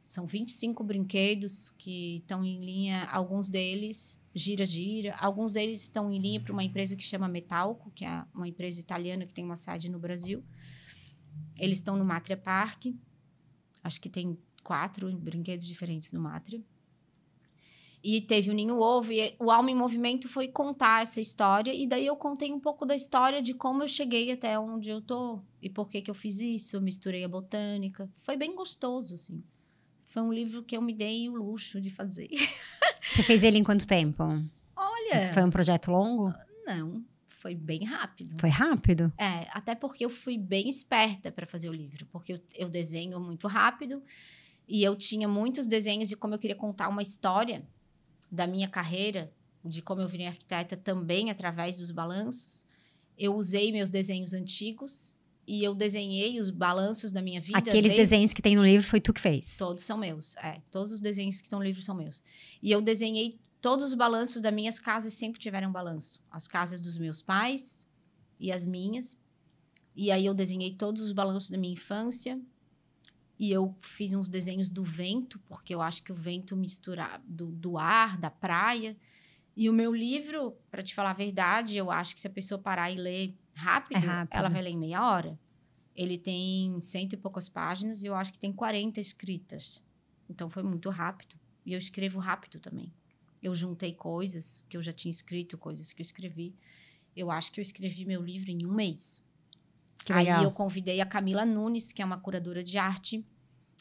São 25 brinquedos que estão em linha, alguns deles gira-gira, alguns deles estão em linha para uma empresa que chama Metalco, que é uma empresa italiana que tem uma sede no Brasil. Eles estão no Matria Park, acho que tem 4 brinquedos diferentes no Matria. E teve o Ninho Ovo, e o Alma em Movimento foi contar essa história, e daí eu contei um pouco da história de como eu cheguei até onde eu tô, e por que eu fiz isso, eu misturei a botânica. Foi bem gostoso, assim. Foi um livro que eu me dei o luxo de fazer. Você fez ele em quanto tempo? Olha... Foi um projeto longo? Não, foi bem rápido. Foi rápido? Até porque eu fui bem esperta para fazer o livro, porque eu desenho muito rápido, e eu tinha muitos desenhos de como eu queria contar uma história da minha carreira, de como eu virei arquiteta também através dos balanços. Eu usei meus desenhos antigos e eu desenhei os balanços da minha vida. Aqueles desenhos que tem no livro foi tu que fez? Todos são meus, todos os desenhos que estão no livro são meus. E eu desenhei todos os balanços das minhas casas, sempre tiveram balanço. As casas dos meus pais e as minhas. E aí eu desenhei todos os balanços da minha infância. E eu fiz uns desenhos do vento, porque eu acho que o vento mistura do ar, da praia. E o meu livro, para te falar a verdade, eu acho que se a pessoa parar e ler rápido, ela vai ler em meia hora. Ele tem 100 e poucas páginas e eu acho que tem 40 escritas. Então, foi muito rápido. E eu escrevo rápido também. Eu juntei coisas que eu já tinha escrito, coisas que eu escrevi. Eu acho que eu escrevi meu livro em 1 mês. Que legal. Aí eu convidei a Camila Nunes, que é uma curadora de arte,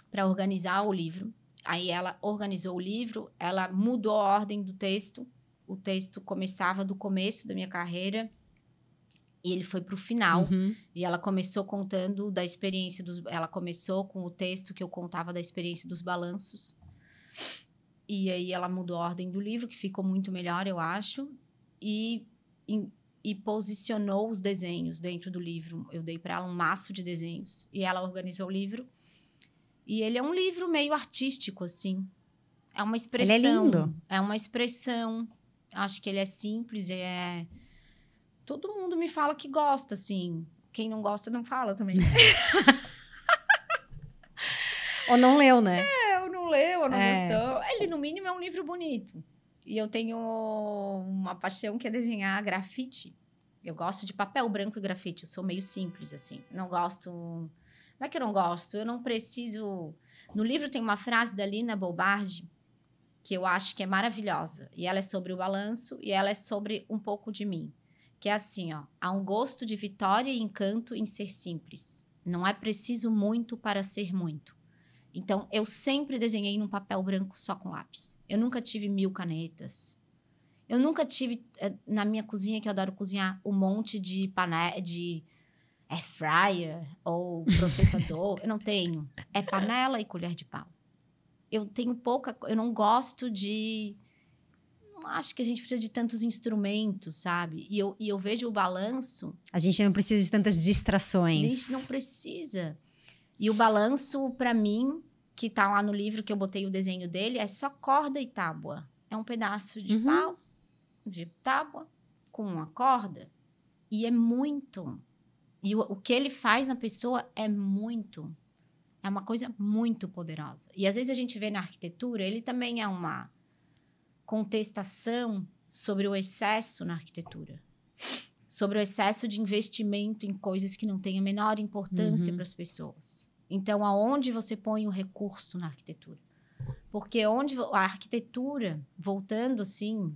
para organizar o livro. Aí ela organizou o livro, ela mudou a ordem do texto. O texto começava do começo da minha carreira e ele foi para o final. E ela começou contando da experiência ela começou com o texto que eu contava da experiência dos balanços. E aí ela mudou a ordem do livro, que ficou muito melhor, eu acho. E posicionou os desenhos dentro do livro. Eu dei para ela um maço de desenhos e ela organizou o livro. E ele é um livro meio artístico, assim. É uma expressão. Ele é lindo. É uma expressão. Acho que ele é simples, Todo mundo me fala que gosta, assim. Quem não gosta, não fala também. Ou não leu, né? Ou não leu, ou não gostou. Ele, no mínimo, é um livro bonito. E eu tenho uma paixão que é desenhar grafite. Eu gosto de papel branco e grafite. Eu sou meio simples, assim. Não gosto... Não é que eu não gosto, eu não preciso... No livro tem uma frase da Lina Bobardi que eu acho que é maravilhosa. E ela é sobre o balanço e ela é sobre um pouco de mim. Que é assim, ó. Há um gosto de vitória e encanto em ser simples. Não é preciso muito para ser muito. Então, eu sempre desenhei num papel branco só com lápis. Eu nunca tive 1000 canetas. Eu nunca tive, na minha cozinha, que eu adoro cozinhar, um monte de panela, de air fryer ou processador. Eu não tenho. É panela e colher de pau. Eu tenho pouca... Eu não gosto de... Não acho que a gente precisa de tantos instrumentos, sabe? E eu vejo o balanço... A gente não precisa de tantas distrações. A gente não precisa. E o balanço, para mim, que tá lá no livro que eu botei o desenho dele, é só corda e tábua. É um pedaço de pau, de tábua, com uma corda. E é muito. E o que ele faz na pessoa é muito. É uma coisa muito poderosa. E às vezes a gente vê na arquitetura, ele também é uma contestação sobre o excesso na arquitetura. Sobre o excesso de investimento em coisas que não têm a menor importância para as pessoas. Então, aonde você põe o recurso na arquitetura? Porque onde a arquitetura, voltando assim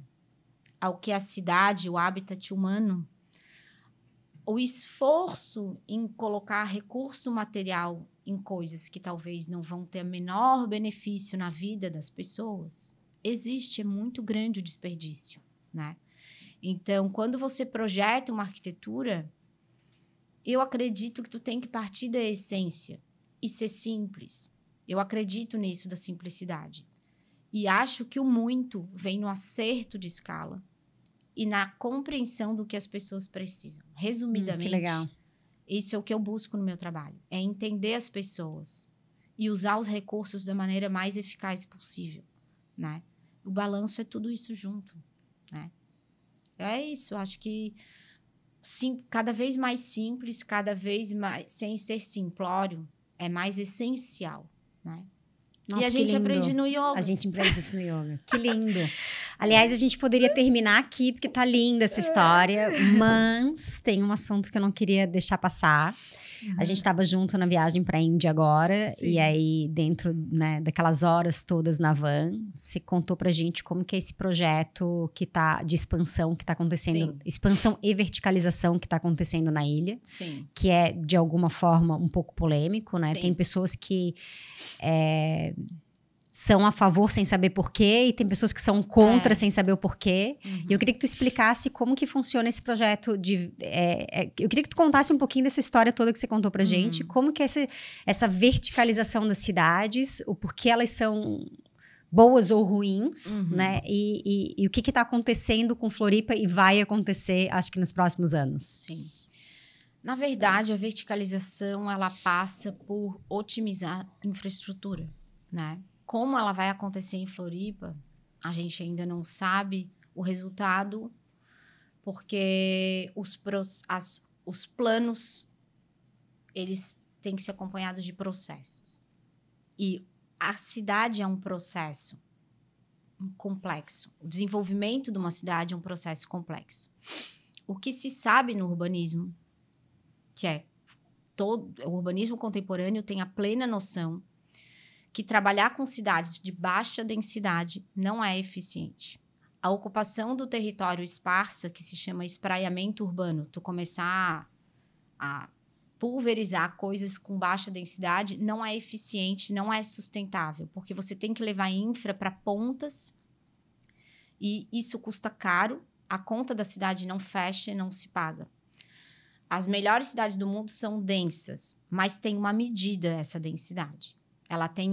ao que é a cidade, o habitat humano, o esforço em colocar recurso material em coisas que talvez não vão ter menor benefício na vida das pessoas, existe, é muito grande o desperdício, né? Então, quando você projeta uma arquitetura, eu acredito que tu tem que partir da essência e ser simples. Eu acredito nisso da simplicidade. E acho que o muito vem no acerto de escala e na compreensão do que as pessoas precisam. Resumidamente, que legal. Isso é o que eu busco no meu trabalho. É entender as pessoas e usar os recursos da maneira mais eficaz possível, né? O balanço é tudo isso junto, né? É isso, acho que sim, cada vez mais simples, cada vez mais, sem ser simplório, é mais essencial, né? Nossa, e a gente aprende no yoga. A gente aprende isso no yoga. Que lindo. Aliás, a gente poderia terminar aqui, porque tá linda essa história, mas tem um assunto que eu não queria deixar passar. A gente estava junto na viagem para a Índia agora, Sim. e aí dentro, né, daquelas horas todas na van, você contou pra gente como que é esse projeto que tá de expansão que tá acontecendo, Sim. expansão e verticalização que tá acontecendo na ilha, Sim. que é de alguma forma um pouco polêmico, né? Sim. Tem pessoas que são a favor sem saber porquê, e tem pessoas que são contra sem saber o porquê. E eu queria que tu explicasse como que funciona esse projeto de... eu queria que tu contasse um pouquinho dessa história toda que você contou pra gente, como que é essa verticalização das cidades, o porquê elas são boas ou ruins, né? E o que tá acontecendo com Floripa e vai acontecer, acho que nos próximos anos. Sim. Na verdade, a verticalização, ela passa por otimizar infraestrutura, né? Como ela vai acontecer em Floripa, a gente ainda não sabe o resultado, porque os planos, eles têm que ser acompanhados de processos. E a cidade é um processo complexo. O desenvolvimento de uma cidade é um processo complexo. O que se sabe no urbanismo, que é o urbanismo contemporâneo tem a plena noção que trabalhar com cidades de baixa densidade não é eficiente. A ocupação do território esparsa, que se chama espraiamento urbano, tu começar a pulverizar coisas com baixa densidade, não é eficiente, não é sustentável, porque você tem que levar infra para pontas e isso custa caro, a conta da cidade não fecha e não se paga. As melhores cidades do mundo são densas, mas tem uma medida essa densidade. Ela tem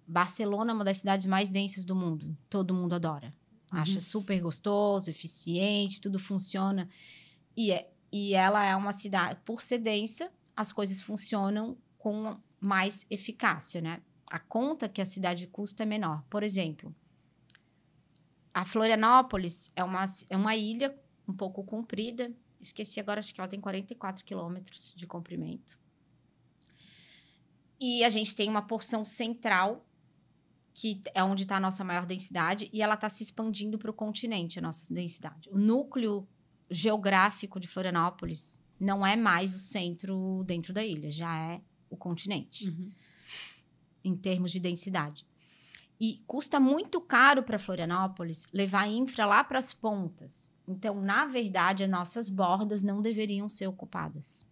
Barcelona é uma das cidades mais densas do mundo. Todo mundo adora. Acha super gostoso, eficiente, tudo funciona. E ela é uma cidade... Por ser densa, as coisas funcionam com mais eficácia, né? A conta que a cidade custa é menor. Por exemplo, a Florianópolis é uma ilha um pouco comprida. Esqueci agora, acho que ela tem 44 quilômetros de comprimento. E a gente tem uma porção central, que é onde está a nossa maior densidade, e ela está se expandindo para o continente, a nossa densidade. O núcleo geográfico de Florianópolis não é mais o centro dentro da ilha, já é o continente, em termos de densidade. E custa muito caro para Florianópolis levar infra lá para as pontas. Então, na verdade, as nossas bordas não deveriam ser ocupadas.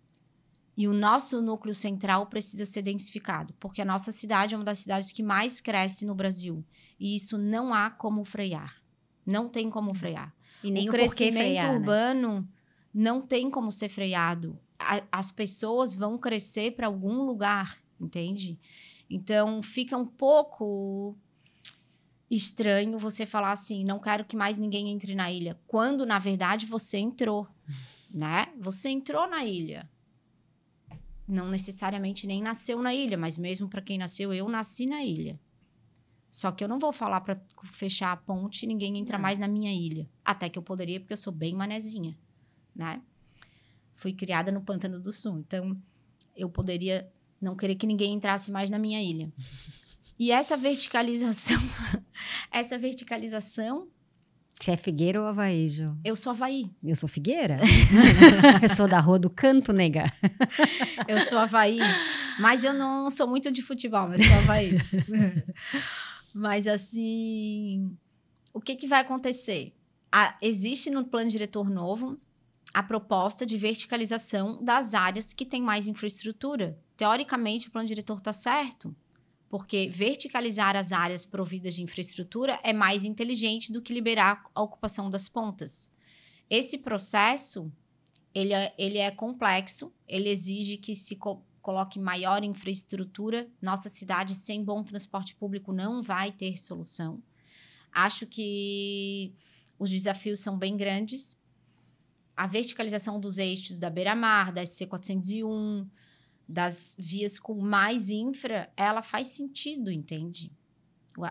E o nosso núcleo central precisa ser densificado, porque a nossa cidade é uma das cidades que mais cresce no Brasil. E isso não há como frear. Não tem como frear. E nem o crescimento frear, urbano, né? Não tem como ser freado. As pessoas vão crescer para algum lugar, entende? Então, fica um pouco estranho você falar assim, não quero que mais ninguém entre na ilha, quando, na verdade, você entrou, né? Você entrou na ilha. Não necessariamente nem nasceu na ilha, mas mesmo para quem nasceu, eu nasci na ilha. Só que eu não vou falar para fechar a ponte e ninguém entra mais na minha ilha. Até que eu poderia, porque eu sou bem manezinha, né? Fui criada no Pântano do Sul, então eu poderia não querer que ninguém entrasse mais na minha ilha. E essa verticalização... Você é Figueira ou Avaí, Ju? Eu sou Avaí. Eu sou Figueira? Eu sou da Rua do Canto, nega. Eu sou Avaí. Mas eu não sou muito de futebol, mas sou Avaí. Mas, assim... O que vai acontecer? Existe no plano diretor novo a proposta de verticalização das áreas que têm mais infraestrutura. Teoricamente, o plano diretor está certo, porque verticalizar as áreas providas de infraestrutura é mais inteligente do que liberar a ocupação das pontas. Esse processo, ele é complexo, ele exige que se coloque maior infraestrutura. Nossa cidade sem bom transporte público não vai ter solução. Acho que os desafios são bem grandes. A verticalização dos eixos da beira-mar, da SC401, das vias com mais infra, ela faz sentido, entende?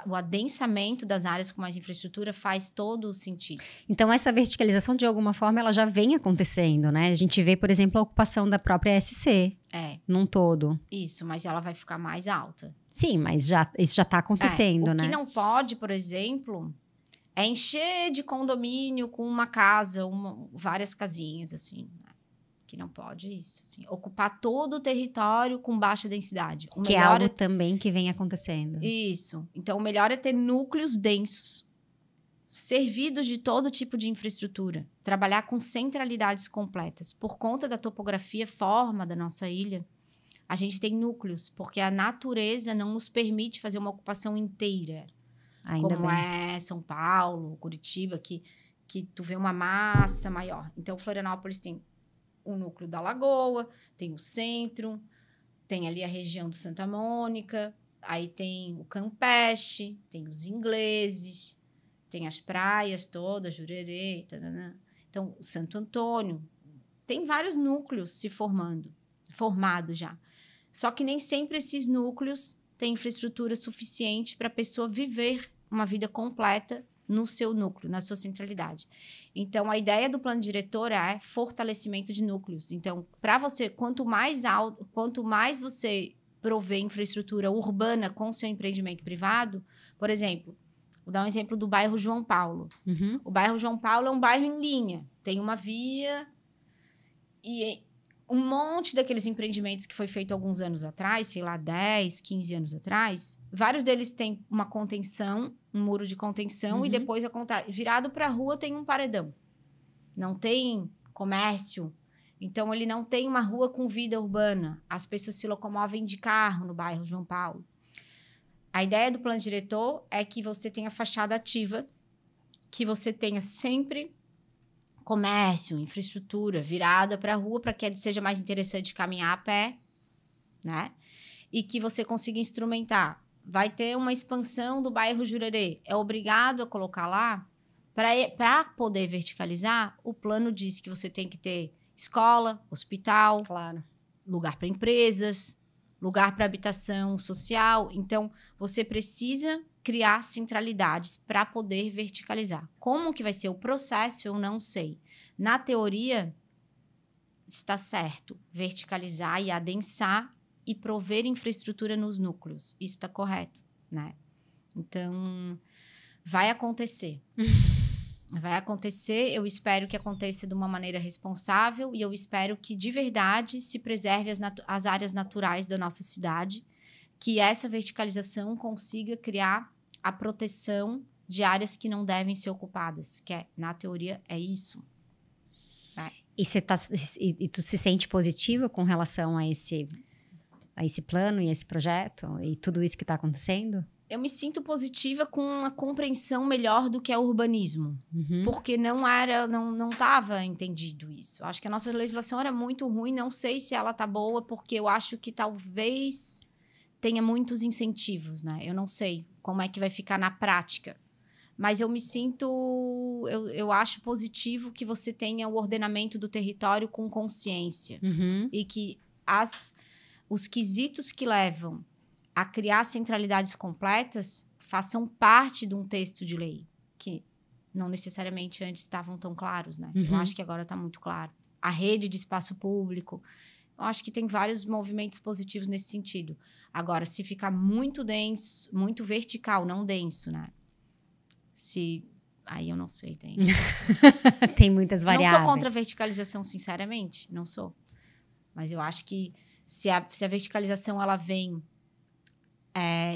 O adensamento das áreas com mais infraestrutura faz todo o sentido. Então, essa verticalização, de alguma forma, ela já vem acontecendo, né? A gente vê, por exemplo, a ocupação da própria SC. Num todo. Isso, mas ela vai ficar mais alta. Sim, mas isso já está acontecendo, né? O que não pode, por exemplo, é encher de condomínio com uma casa, várias casinhas, assim. Que não pode isso, assim. Ocupar todo o território com baixa densidade. Que é algo também que vem acontecendo. Isso. Então, o melhor é ter núcleos densos, servidos de todo tipo de infraestrutura. Trabalhar com centralidades completas. Por conta da topografia, forma da nossa ilha, a gente tem núcleos, porque a natureza não nos permite fazer uma ocupação inteira. Ainda como bem. É São Paulo, Curitiba, que tu vê uma massa maior. Então, Florianópolis tem o núcleo da Lagoa, tem o centro, tem ali a região do Santa Mônica, aí tem o Campeche, tem os ingleses, tem as praias todas, Jurerê, tarana. Então, o Santo Antônio. Tem vários núcleos se formados já. Só que nem sempre esses núcleos têm infraestrutura suficiente para a pessoa viver uma vida completa no seu núcleo, na sua centralidade. Então, a ideia do plano diretor é fortalecimento de núcleos. Então, para você, quanto mais você prover infraestrutura urbana com seu empreendimento privado, por exemplo, vou dar um exemplo do bairro João Paulo. Uhum. O bairro João Paulo é um bairro em linha, tem uma via e um monte daqueles empreendimentos que foi feito alguns anos atrás, sei lá, 10, 15 anos atrás, vários deles têm uma contenção, um muro de contenção, e depois, virado para a rua, tem um paredão. Não tem comércio. Então, ele não tem uma rua com vida urbana. As pessoas se locomovem de carro no bairro João Paulo. A ideia do plano diretor é que você tenha fachada ativa, que você tenha sempre comércio, infraestrutura virada para a rua, para que seja mais interessante caminhar a pé, né? E que você consiga instrumentar. Vai ter uma expansão do bairro Jurerê. É obrigado a colocar lá. Para poder verticalizar, o plano diz que você tem que ter escola, hospital, claro, lugar para empresas, lugar para habitação social. Então, você precisa criar centralidades para poder verticalizar. Como que vai ser o processo, eu não sei. Na teoria, está certo verticalizar e adensar e prover infraestrutura nos núcleos. Isso está correto, né? Então, vai acontecer. Vai acontecer, eu espero que aconteça de uma maneira responsável e eu espero que, de verdade, se preserve as áreas naturais da nossa cidade, que essa verticalização consiga criar a proteção de áreas que não devem ser ocupadas, que na teoria é isso. E tu se sente positiva com relação a esse plano e esse projeto e tudo isso que está acontecendo? Eu me sinto positiva com uma compreensão melhor do que é o urbanismo. Uhum. Porque não estava entendido isso. Acho que a nossa legislação era muito ruim, não sei se ela tá boa, porque eu acho que talvez tenha muitos incentivos, né? Eu não sei como é que vai ficar na prática. Mas eu me sinto... Eu acho positivo que você tenha o ordenamento do território com consciência. Uhum. E que os quesitos que levam a criar centralidades completas façam parte de um texto de lei, que não necessariamente antes estavam tão claros, né? Uhum. Eu acho que agora está muito claro. A rede de espaço público, eu acho que tem vários movimentos positivos nesse sentido. Agora, se ficar muito denso, muito vertical, não denso, né? Aí eu não sei, tem... Tem muitas variáveis. Eu não sou contra a verticalização, sinceramente, não sou. Mas eu acho que se a verticalização, ela vem...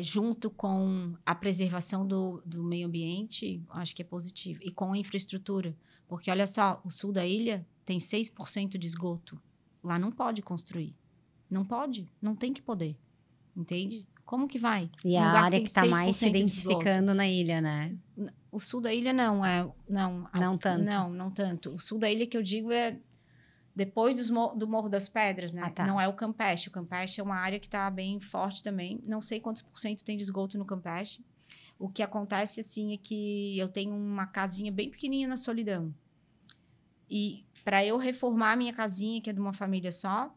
junto com a preservação do meio ambiente, acho que é positivo. E com a infraestrutura. Porque, olha só, o sul da ilha tem 6% de esgoto, lá não pode construir. Não pode, não tem que poder. Entende? Como que vai? E Um a lugar área tem que tá mais se 6% de esgoto. densificando na ilha, né? O sul da ilha não, Não tanto. Não tanto. O sul da ilha que eu digo é depois do Morro das Pedras, né? Ah, tá. Não é o Campeche. O Campeche é uma área que tá bem forte também. Não sei quantos % tem de esgoto no Campeche. O que acontece, assim, é que eu tenho uma casinha bem pequenininha na Solidão. E para eu reformar a minha casinha, que é de uma família só,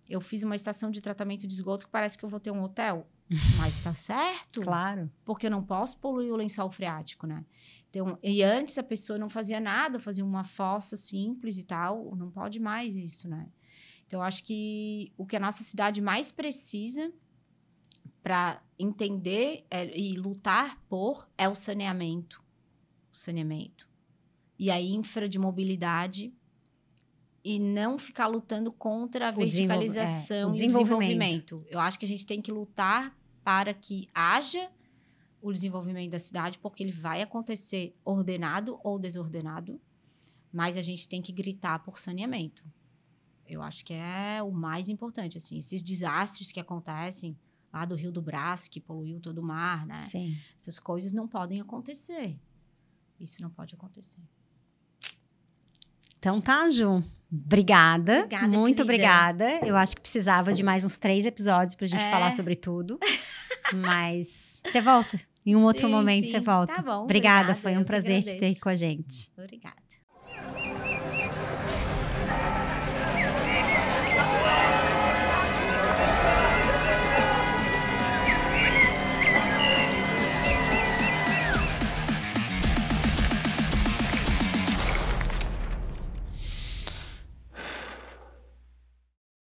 eu fiz uma estação de tratamento de esgoto que parece que eu vou ter um hotel. Mas tá certo. Claro. Porque eu não posso poluir o lençol freático, né? Então, e antes a pessoa não fazia nada, fazia uma fossa simples e tal. Não pode mais isso, né? Então, eu acho que o que a nossa cidade mais precisa para entender e lutar por é o saneamento. O saneamento. E a infra de mobilidade. E não ficar lutando contra a verticalização o e o desenvolvimento. Eu acho que a gente tem que lutar para que haja o desenvolvimento da cidade, porque ele vai acontecer ordenado ou desordenado, mas a gente tem que gritar por saneamento. Eu acho que é o mais importante, assim, esses desastres que acontecem lá do Rio do Brás, que poluiu todo o mar, né? Sim. Essas coisas não podem acontecer. Isso não pode acontecer. Então tá, Ju. Obrigada. Muito querida. obrigada. Eu acho que precisava de mais uns 3 episódios pra gente falar sobre tudo. Mas você volta. Em um outro momento você volta. Tá bom. Obrigada, foi um prazer te ter com a gente. Obrigada.